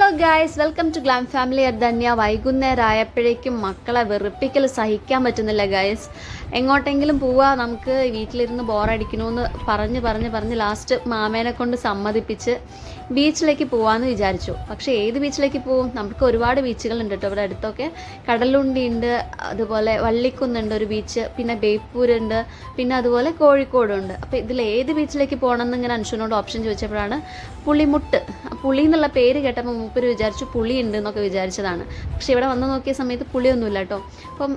Hello guys, welcome to glam family at Dhanya. വൈകുന്നേരം ആയപ്പോഴേക്കും മക്കളെ വെറുപ്പിക്കൽ സഹിക്കാൻ പറ്റുന്നില്ല ഗായ്സ്. എങ്ങോട്ടെങ്കിലും പോവാ, നമുക്ക് വീട്ടിലിരുന്ന് ബോറടിക്കണമെന്ന് പറഞ്ഞ് ലാസ്റ്റ് മാമേനെ കൊണ്ട് സമ്മതിപ്പിച്ച് ബീച്ചിലേക്ക് പോവാമെന്ന് വിചാരിച്ചു. പക്ഷേ ഏത് ബീച്ചിലേക്ക് പോവും? നമുക്ക് ഒരുപാട് ബീച്ചുകളുണ്ട് കേട്ടോ ഇവിടെ അടുത്തൊക്കെ. കടലുണ്ടി ഉണ്ട്, അതുപോലെ വള്ളിക്കുന്നുണ്ട് ഒരു ബീച്ച്, പിന്നെ ബേപ്പൂരുണ്ട്, പിന്നെ അതുപോലെ കോഴിക്കോടുണ്ട്. അപ്പോൾ ഇതിൽ ഏത് ബീച്ചിലേക്ക് പോകണമെന്ന് ഇങ്ങനെ അൻഷുവിനോട് ഓപ്ഷൻ ചോദിച്ചപ്പോഴാണ് പുളിമുട്ട്. പുളി എന്നുള്ള പേര് കേട്ടപ്പോൾ മൂപ്പര് വിചാരിച്ചു പുളി ഉണ്ട് എന്നൊക്കെ വിചാരിച്ചതാണ്. പക്ഷേ ഇവിടെ വന്ന് നോക്കിയ സമയത്ത് പുളിയൊന്നുമില്ല കേട്ടോ. അപ്പം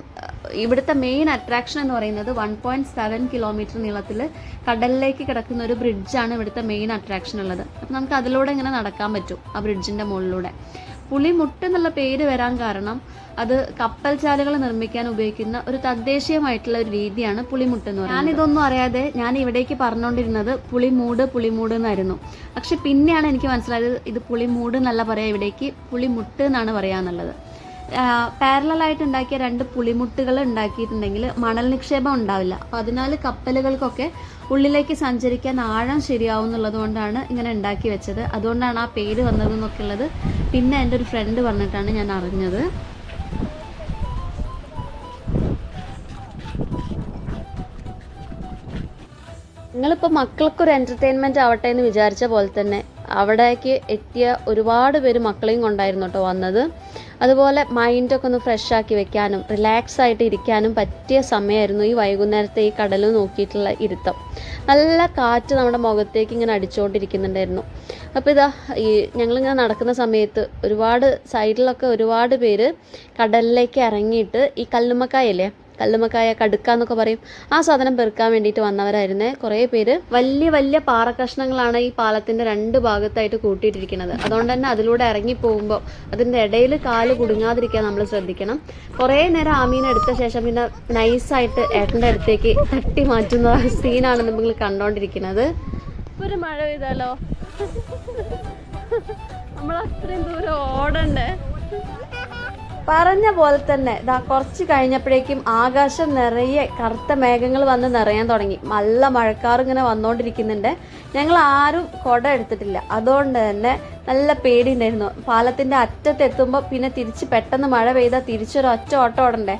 ഇവിടുത്തെ മെയിൻ അട്രാക്ഷൻ എന്ന് പറയുന്നത് 1.7 കിലോമീറ്റർ നീളത്തിൽ കടലിലേക്ക് കിടക്കുന്ന ഒരു ബ്രിഡ്ജാണ് ഇവിടുത്തെ മെയിൻ അട്രാക്ഷൻ ഉള്ളത്. അപ്പം നമുക്ക് അതിലൂടെ ഇങ്ങനെ നടക്കാൻ പറ്റും, ആ ബ്രിഡ്ജിൻ്റെ മുകളിലൂടെ. പുളിമുട്ട് എന്നുള്ള പേര് വരാൻ കാരണം അത് കപ്പൽ ചാലുകൾ നിർമ്മിക്കാൻ ഉപയോഗിക്കുന്ന ഒരു തദ്ദേശീയമായിട്ടുള്ള ഒരു രീതിയാണ് പുളിമുട്ട് എന്ന് പറയുന്നത്. ഞാനിതൊന്നും അറിയാതെ ഞാൻ ഇവിടേക്ക് പറഞ്ഞുകൊണ്ടിരുന്നത് പുളിമൂട് എന്നായിരുന്നു. പക്ഷെ പിന്നെയാണ് എനിക്ക് മനസ്സിലായത് ഇത് പുളിമൂട് എന്നല്ല പറയാം, ഇവിടേക്ക് പുളിമുട്ട് എന്നാണ് പറയാന്നുള്ളത്. പാരലായിട്ട് ഉണ്ടാക്കിയ 2 പുളിമുട്ടുകൾ ഉണ്ടാക്കിയിട്ടുണ്ടെങ്കിൽ മണൽ നിക്ഷേപം ഉണ്ടാവില്ല. അപ്പം അതിനാൽ കപ്പലുകൾക്കൊക്കെ ഉള്ളിലേക്ക് സഞ്ചരിക്കാൻ ആഴം ശരിയാവും എന്നുള്ളത് കൊണ്ടാണ് ഇങ്ങനെ ഉണ്ടാക്കി വെച്ചത്. അതുകൊണ്ടാണ് ആ പേര് വന്നതെന്നൊക്കെ ഉള്ളത് പിന്നെ എൻ്റെ ഒരു ഫ്രണ്ട് പറഞ്ഞിട്ടാണ് ഞാൻ അറിഞ്ഞത്. നിങ്ങളിപ്പോൾ മക്കൾക്കൊരു എൻ്റർടൈൻമെൻറ്റ് ആവട്ടെ എന്ന് വിചാരിച്ച പോലെ തന്നെ അവിടേക്ക് എത്തിയ ഒരുപാട് പേര് മക്കളെയും കൊണ്ടായിരുന്നു കേട്ടോ വന്നത്. അതുപോലെ മൈൻഡൊക്കെ ഒന്ന് ഫ്രഷ് ആക്കി വെക്കാനും റിലാക്സ് ആയിട്ട് ഇരിക്കാനും പറ്റിയ സമയമായിരുന്നു ഈ വൈകുന്നേരത്തെ ഈ കടൽ നോക്കിയിട്ടുള്ള ഇരുത്തം. നല്ല കാറ്റ് നമ്മുടെ മുഖത്തേക്ക് ഇങ്ങനെ അടിച്ചുകൊണ്ടിരിക്കുന്നുണ്ടായിരുന്നു. അപ്പോൾ ഇതാ ഞങ്ങളിങ്ങനെ നടക്കുന്ന സമയത്ത് ഒരുപാട് സൈഡിലൊക്കെ ഒരുപാട് പേര് കടലിലേക്ക് ഇറങ്ങിയിട്ട് ഈ കല്ലുമ്മക്കായല്ലേ, കല്ലുമ്മക്കായ കടുക്ക എന്നൊക്കെ പറയും, ആ സാധനം പെറുക്കാൻ വേണ്ടിയിട്ട് വന്നവരായിരുന്നേ. കുറേ പേര് വലിയ വലിയ പാറക്കഷ്ണങ്ങളാണ് ഈ പാലത്തിൻ്റെ 2 ഭാഗത്തായിട്ട് കൂട്ടിയിട്ടിരിക്കുന്നത്. അതുകൊണ്ട് തന്നെ അതിലൂടെ ഇറങ്ങി പോകുമ്പോൾ അതിൻ്റെ ഇടയിൽ കാല് കുടുങ്ങാതിരിക്കാൻ നമ്മൾ ശ്രദ്ധിക്കണം. കുറേ നേരം ആമീനെ എടുത്ത ശേഷം പിന്നെ നൈസായിട്ട് ഏട്ടൻ്റെ അടുത്തേക്ക് തട്ടി മാറ്റുന്ന സീനാണ് നമ്മൾ കണ്ടുകൊണ്ടിരിക്കുന്നത്. ഇപ്പോൾ ഒരു മഴ പെയ്താലോ, നമ്മൾ അത്രയും ദൂരം ഓടണ്ടേ. പറഞ്ഞ പോലെ തന്നെ കുറച്ച് കഴിഞ്ഞപ്പോഴേക്കും ആകാശം നിറയെ കറുത്ത മേഘങ്ങൾ വന്ന് നിറയാൻ തുടങ്ങി. നല്ല മഴക്കാർ ഇങ്ങനെ വന്നുകൊണ്ടിരിക്കുന്നുണ്ട്. ഞങ്ങൾ ആരും കുട എടുത്തിട്ടില്ല, അതുകൊണ്ട് തന്നെ നല്ല പേടിയുണ്ടായിരുന്നു. പാലത്തിൻ്റെ അറ്റത്തെത്തുമ്പോൾ പിന്നെ തിരിച്ച് പെട്ടെന്ന് മഴ പെയ്താൽ തിരിച്ചൊരൊറ്റ ഓട്ടം ഓടണ്ടേ.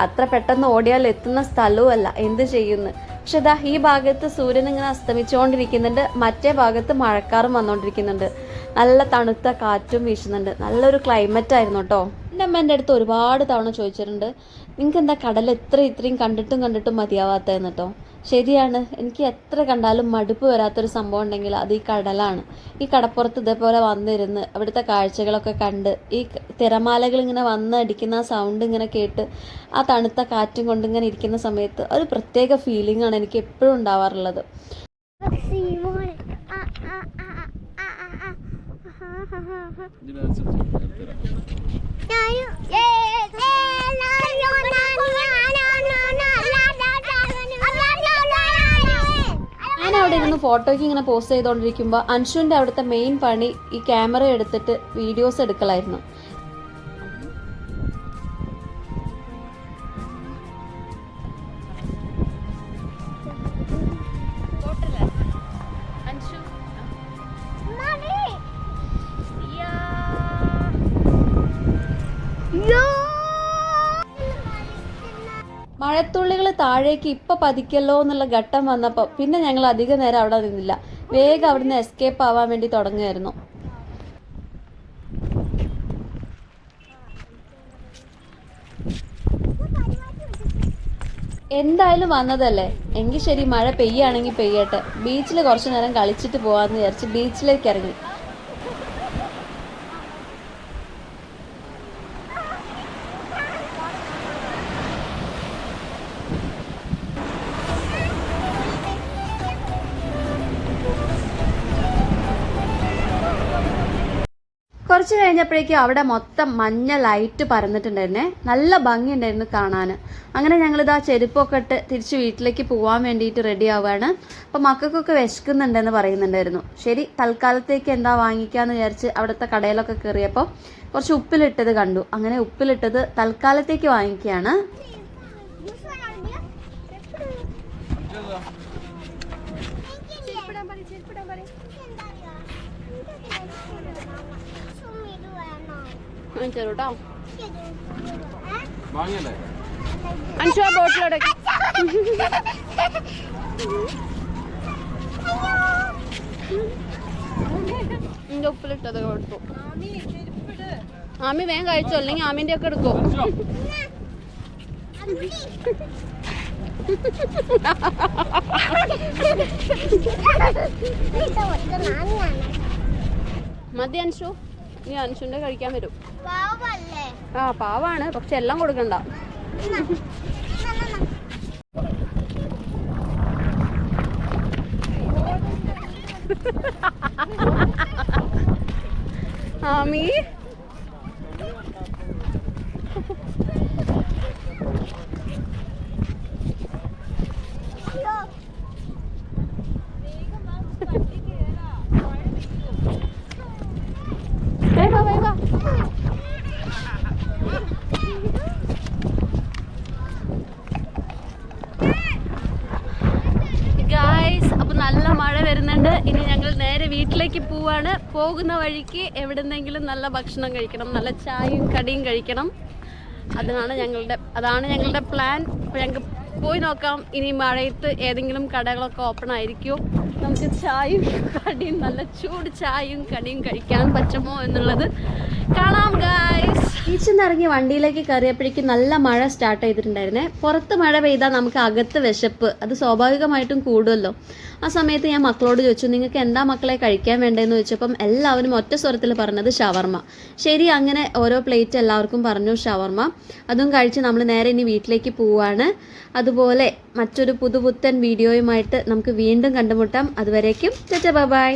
അത്ര പെട്ടെന്ന് ഓടിയാൽ എത്തുന്ന സ്ഥലവുമല്ല, എന്ത് ചെയ്യുന്നു. പക്ഷെ ഈ ഭാഗത്ത് സൂര്യൻ ഇങ്ങനെ അസ്തമിച്ചുകൊണ്ടിരിക്കുന്നുണ്ട്, മറ്റേ ഭാഗത്ത് മഴക്കാറും വന്നുകൊണ്ടിരിക്കുന്നുണ്ട്. നല്ല തണുത്ത കാറ്റും വീശുന്നുണ്ട്. നല്ലൊരു ക്ലൈമറ്റ് ആയിരുന്നു കേട്ടോ. എൻ്റെ അമ്മ എൻ്റെ അടുത്ത് ഒരുപാട് തവണ ചോദിച്ചിട്ടുണ്ട്, നിങ്ങൾക്ക് എന്താ കടൽ ഇത്രയും കണ്ടിട്ടും മതിയാവാത്തതെന്ന് കേട്ടോ. ശരിയാണ്, എനിക്ക് എത്ര കണ്ടാലും മടുപ്പ് വരാത്തൊരു സംഭവം ഉണ്ടെങ്കിൽ അത് ഈ കടലാണ്. ഈ കടപ്പുറത്ത് ഇതേപോലെ വന്നിരുന്ന് അവിടുത്തെ കാഴ്ചകളൊക്കെ കണ്ട് ഈ തിരമാലകൾ ഇങ്ങനെ വന്നടിക്കുന്ന ആ സൗണ്ട് ഇങ്ങനെ കേട്ട് ആ തണുത്ത കാറ്റും കൊണ്ട് ഇങ്ങനെ ഇരിക്കുന്ന സമയത്ത് ഒരു പ്രത്യേക ഫീലിംഗ് ആണ് എനിക്ക് എപ്പോഴും ഉണ്ടാവാറുള്ളത്. ഞാൻ അവിടെ ഇരുന്ന് ഫോട്ടോയ്ക്ക് ഇങ്ങനെ പോസ്റ്റ് ചെയ്തുകൊണ്ടിരിക്കുമ്പോൾ അൻഷുവിൻ്റെ അവിടുത്തെ മെയിൻ പണി ഈ ക്യാമറ എടുത്തിട്ട് വീഡിയോസ് എടുക്കലായിരുന്നു. മഴത്തുള്ളികൾ താഴേക്ക് ഇപ്പം പതിക്കല്ലോ എന്നുള്ള ഘട്ടം വന്നപ്പോൾ പിന്നെ ഞങ്ങൾ അധിക നേരം അവിടെ നിന്നില്ല, വേഗം അവിടുന്ന് എസ്കേപ്പ് ആവാൻ വേണ്ടി തുടങ്ങുമായിരുന്നു. എന്തായാലും വന്നതല്ലേ, എങ്കിൽ ശരി മഴ പെയ്യാണെങ്കിൽ പെയ്യട്ടെ, ബീച്ചിൽ കുറച്ചു നേരം കളിച്ചിട്ട് പോകാമെന്ന് വിചാരിച്ച് ബീച്ചിലേക്ക് ഇറങ്ങി. കുറച്ച് കഴിഞ്ഞപ്പോഴേക്കും അവിടെ മൊത്തം മഞ്ഞ ലൈറ്റ് പരന്നിട്ടുണ്ടായിരുന്നേ. നല്ല ഭംഗിയുണ്ടായിരുന്നു കാണാൻ. അങ്ങനെ ഞങ്ങളിതാ ചെരുപ്പൊക്കെ ഇട്ട് തിരിച്ച് വീട്ടിലേക്ക് പോകാൻ വേണ്ടിയിട്ട് റെഡി ആവുകയാണ്. അപ്പോൾ മക്കൾക്കൊക്കെ വിശക്കുന്നുണ്ടെന്ന് പറയുന്നുണ്ടായിരുന്നു. ശരി, തൽക്കാലത്തേക്ക് എന്താ വാങ്ങിക്കാമെന്ന് വിചാരിച്ച് അവിടുത്തെ കടയിലൊക്കെ കയറിയപ്പോൾ കുറച്ച് ഉപ്പിലിട്ടത് കണ്ടു. അങ്ങനെ ഉപ്പിലിട്ടത് തൽക്കാലത്തേക്ക് വാങ്ങിക്കുകയാണ്. വാങ്ങിച്ചു കേട്ടോ. അൻഷു ആ ബോട്ടിലോടെ എന്റെ ഉപ്പിലിട്ടത് കൊടുത്തു. ആമി വേഗം കഴിച്ചോ, അല്ലെങ്കിൽ ആമിന്റെ ഒക്കെ എടുക്കോ. മതി അൻഷു, നീ അൻഷുന്റെ കഴിക്കാൻ വരും. ആ പാവാണ്, പക്ഷെ എല്ലാം കൊടുക്കണ്ട. ആമി ഗായ്സ്, അപ്പൊ നല്ല മഴ വരുന്നുണ്ട്. ഇനി ഞങ്ങൾ നേരെ വീട്ടിലേക്ക് പോവാണ്. പോകുന്ന വഴിക്ക് എവിടെന്നെങ്കിലും നല്ല ഭക്ഷണം കഴിക്കണം, നല്ല ചായയും കടിയും കഴിക്കണം. അതാണ് ഞങ്ങളുടെ പ്ലാൻ. അപ്പോൾ ഞങ്ങൾക്ക് പോയി നോക്കാം. ഇനി മഴയത്ത് ഏതെങ്കിലും കടകളൊക്കെ ഓപ്പൺ ആയിരിക്കും. നമുക്ക് ചായയും കടിയും, നല്ല ചൂട് ചായയും കടിയും കഴിക്കാൻ പറ്റുമോ എന്നുള്ളത് കാണാം ഗായ്സ്. ബീച്ചിൽ നിന്ന് ഇറങ്ങി വണ്ടിയിലേക്ക് കയറിയപ്പോഴേക്കും നല്ല മഴ സ്റ്റാർട്ട് ചെയ്തിട്ടുണ്ടായിരുന്നേ. പുറത്ത് മഴ പെയ്താൽ നമുക്ക് അകത്ത് വിശപ്പ് അത് സ്വാഭാവികമായിട്ടും കൂടുമല്ലോ. ആ സമയത്ത് ഞാൻ മക്കളോട് ചോദിച്ചു, നിങ്ങൾക്ക് എന്താ മക്കളെ കഴിക്കാൻ വേണ്ടതെന്ന് ചോദിച്ചപ്പം എല്ലാവരും ഒറ്റ സ്വരത്തിൽ പറഞ്ഞത് ഷവർമ്മ. ശരി, അങ്ങനെ ഓരോ പ്ലേറ്റ് എല്ലാവർക്കും പറഞ്ഞു ഷവർമ്മ. അതും കഴിച്ച് നമ്മൾ നേരെ ഇനി വീട്ടിലേക്ക് പോവുകയാണ്. അതുപോലെ മറ്റൊരു പുതുപുത്തൻ വീഡിയോയുമായിട്ട് നമുക്ക് വീണ്ടും കണ്ടുമുട്ടാം. അതുവരേക്കും ബൈ ബൈ.